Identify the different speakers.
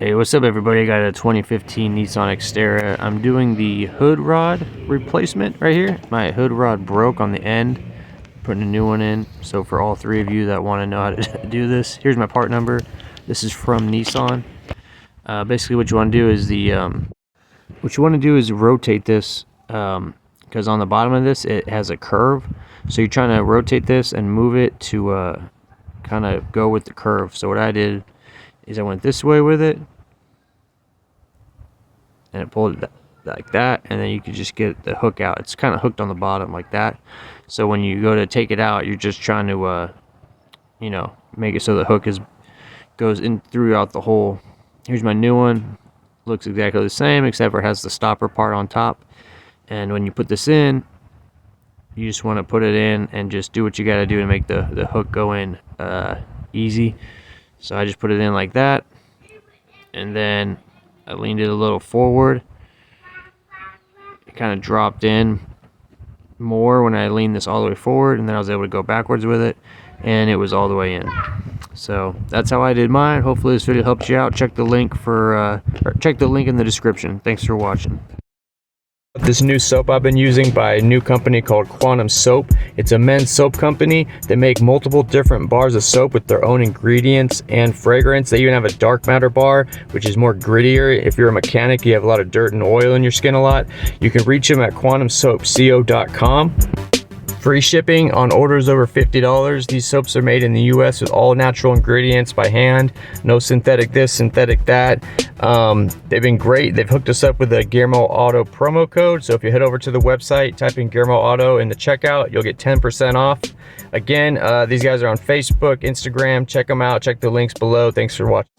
Speaker 1: Hey, what's up everybody? I got a 2015 Nissan Xterra. I'm doing the hood rod replacement right here. My hood rod broke on the end. Putting a new one in. So for all three of you that want to know how to do this, here's my part number. This is from Nissan. Basically what you want to do is rotate this because on the bottom of this it has a curve. So you're trying to rotate this and move it to kind of go with the curve. So what I did is I went this way with it and it pulled it like that, and then you could just get the hook out. It's kind of hooked on the bottom like that, so when you go to take it out, you're just trying to you know, make it so the hook goes in throughout the hole. Here's my new one. Looks exactly the same except for it has the stopper part on top, and when you put this in, you just want to put it in and just do what you got to do to make the hook go in easy. So I just put it in like that, and then I leaned it a little forward. It kind of dropped in more when I leaned this all the way forward, and then I was able to go backwards with it, and it was all the way in. So that's how I did mine. Hopefully this video helped you out. Check the link in the description. Thanks for watching. This new soap I've been using by a new company called Quantum Soap. It's a men's soap company. They make multiple different bars of soap with their own ingredients and fragrance. They even have a dark matter bar, which is more grittier. If you're a mechanic, you have a lot of dirt and oil in your skin a lot, you can reach them at quantumsoapco.com. Free shipping on orders over $50. These soaps are made in the US with all natural ingredients by hand. No synthetic this, synthetic that. They've been great. They've hooked us up with a GearmoAuto promo code. So if you head over to the website, type in GearmoAuto in the checkout, you'll get 10% off. Again, these guys are on Facebook, Instagram. Check them out. Check the links below. Thanks for watching.